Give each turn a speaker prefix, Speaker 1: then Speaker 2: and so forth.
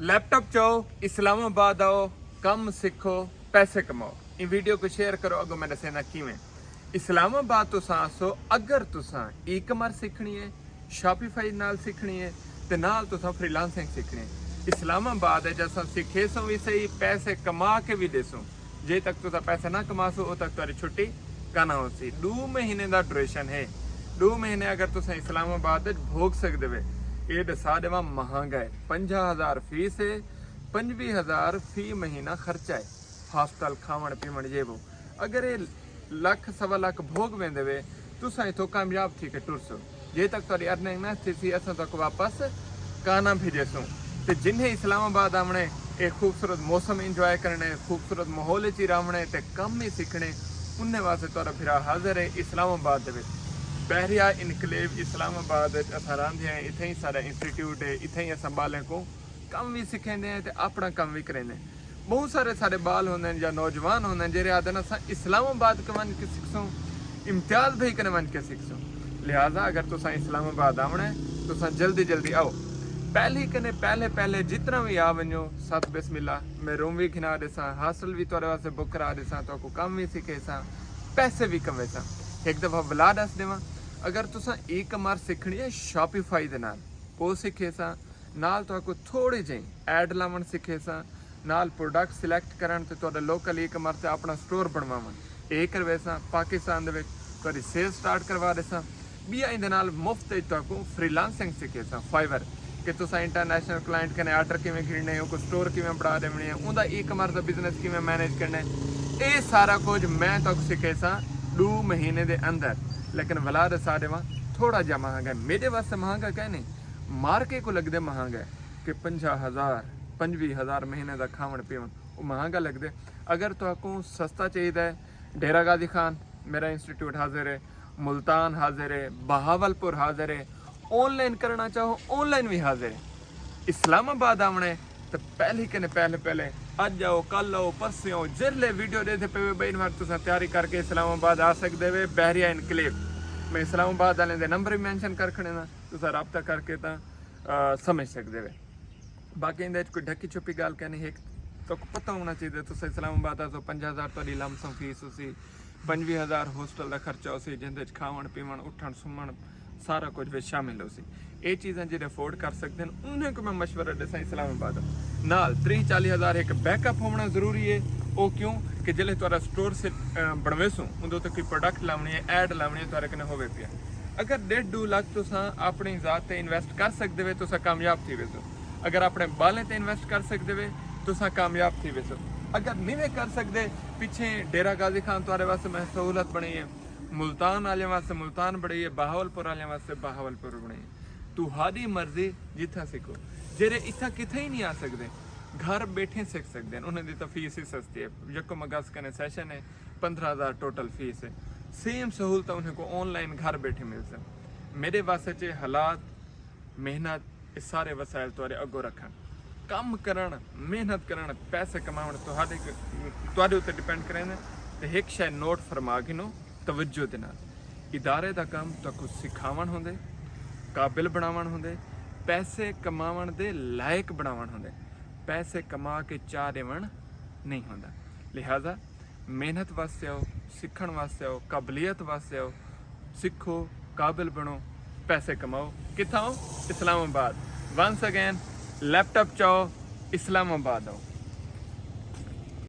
Speaker 1: Laptop चाओ, इस्लामाबाद आओ, कम सीखो, पैसे कमाओ। इन वीडियो को शेयर करो। अगो मैं दसेना किवें इस्लामाबाद तुसां आसो अगर तुसां ई कमर्स सीखनी है, शॉपिफाई नाल सीखनी है ते नाल तुसां फ्रीलांसिंग सीखनी है। इस्लामाबाद है जैसा सीखे सो भी सही, पैसे कमा के भी देसो। जे तक तुसा पैसे ना कमा सो तक तुम्हारी छुट्टी काना हो सी। 2 महीने का ड्यूरेशन है। 2 महीने अगर तुसा इस्लामाबाद भोग सकते वे। ये दसा देवा महंगा है। 50,000 फीस है, 25,000 फी महीना खर्चा है। हॉस्टल खावण पीवण जे वो अगर ये लख सवा लख भोग वेंदे वे तुसा इथों कामयाब थी के टुरसो। जे तक तुहारी अर्निंग ना थी असां तक वापस काना भेजेसूं। ते जिन्हें इस्लामाबाद आवणे एक खूबसूरत मौसम इंजॉय करने, खूबसूरत माहौल च रहने ते कम ही सीखने, उन्हें वास्ते तुहारा फिरा हाजिर है इस्लामाबाद दे विच। बहरिया इनकलेव इस्लामाबाद असां रहंदे हैं। इत्थे ही सारा इंस्टीट्यूट है। इत्थे ही असां बालें को कम भी सिखेंदे हैं ते अपना कम भी करेंदे हैं। बहुत सारे सारे बाल होंदे हैं या नौजवान होंदे हैं जेरे आदन असां इस्लामाबाद के वन के सिखसूं, इम्तियाज भी कने वन के सिखसूं। लिहाजा अगर तुसां इस्लामाबाद आवणे तुसां जल्दी जल्दी आओ। पहले जितना भी आ वञो सत बिस्मिल्लाह। मैं रूम भी खिना ॾिसां, हॉस्टल भी तुहारे वास्ते बुक करा ॾिसां, तो कम भी सिखे सां, पैसे भी कमे सां। एक दफ़ा बुला दस देवां। अगर तुसां ई कमर्स सीखनी है शॉपिफाई दे नाल वो सिखे सां, नाल तो थोड़े जे एड लावण सिखे सां, नाल प्रोडक्ट सिलेक्ट करन ते तुहाडा लोकल ई कमर्स अपना स्टोर बनवावण ये करवे सां। पाकिस्तान दे विच तुहाडी सेल स्टार्ट करवा देसां। बिया इंदे नाल मुफ्त तुहाकू फ्रीलांसिंग सिखे सां। फाइवर कि तुसां इंटरनेशनल क्लाइंट कने आर्डर किवें खरीदने है, कोई स्टोर किवें बढ़ा देवनी है, उनका ई कमर्स दा बिजनेस किवें मैनेज करना है, ये सारा कुछ मैं तुहाकू सिखे सां 2 महीने दे अंदर। लेकिन वला दसा देवां थोड़ा जा महंगा है। मेरे वास्ते महंगा कह नहीं, मार्के को लगदे महंगा है कि 50,000 25,000 महीने का खावन पीवन वो महंगा लगदे। अगर तुहाकू सस्ता चाहिए है, डेरा गाजी खान मेरा इंस्टीट्यूट हाजिर है, मुल्तान हाजिर है, बहावलपुर हाजिर है। ऑनलाइन करना चाहो ऑनलाइन भी हाजिर है। इस्लामाबाद आवणे तो पहले आज जाओ, कल आओ, परसों आओ, जिसले वीडियो देते पे बई मार तुसां तैयारी करके इस्लामाबाद आ सकते वे। बहरिया इनकलेव मैं इस्लामाबाद वाले दे नंबर भी मैंशन कर खड़े ना, तुसां रब्ता करके समझ सकते वे। बाकी इंदे कोई ढक्की छुपी गल कहनी है तो पता होना चाहिए। तुसां इस्लामाबाद तो 50,000 तुहाडी लमसम फीस उसी, 25,000 होस्टल का खर्चा उसी, जिंदे खावन पीवन उठन सुमन सारा कुछ भी शामिल होसी। ये चीज़ें जो अफोर्ड कर सकते हैं उन्हें को मैं मशवरा देसा इस्लामाबाद नाल 30-40,000 एक बैकअप होना जरूरी है। वो क्यों कि जिले तुहारा स्टोर से बनवेसूं उदों तो कोई प्रोडक्ट लावनी है, ऐड लावनी है, तुहारे कने होवे पिया। अगर 1.5-2 लाख तुसां अपनी ज़ात ते इन्वेस्ट कर सकते वे तुसां कामयाब थी वेसो। अगर अपने बालें ते इन्वेस्ट कर सकते वे तुसां कामयाब थी वेसो। अगर नहीं कर सकते, पिछे डेरा गाजी खान तुहारे वास्ते मैं सहूलत बनी है, मुल्तान वाले वास्ते मुल्तान बड़ी है, बहावलपुर वाले वास्ते बहावलपुर बनी है। तुहारी मर्जी जिथा सीखो। जेरे इतना किथे ही नहीं आ सकते, घर बैठे सीख सकते हैं। उन्होंने तो फीस ही सस्ती है। यकम अगस्त कने सेशन है, 15,000 टोटल फीस है। सेम सहूलत उन्हें को ऑनलाइन घर बैठे मिल सकते। मेरे वास्ते चे हालात मेहनत ये सारे वसायल तुहारे अगो रखन, कम करन, मेहनत करन, पैसे कमावन तुहाडे उत्ते डिपेंड करें। तो एक शय नोट फरमा गिनो तवज्जो दे नाल। इदारे दा काम तुहाकू सिखावन होंदे, काबिल बनावन होंदे, पैसे कमावन दे लायक बनावन होंदे। पैसे कमा के चाह देवन नहीं होंदा। लिहाजा मेहनत वास्ते आओ, सीखण वास्ते आओ, काबलियत वास्ते आओ, सीखो, काबिल बनो, पैसे कमाओ। कित्थां आओ? इस्लामाबाद। वंस अगेन लैपटॉप चाओ, इस्लामाबाद आओ।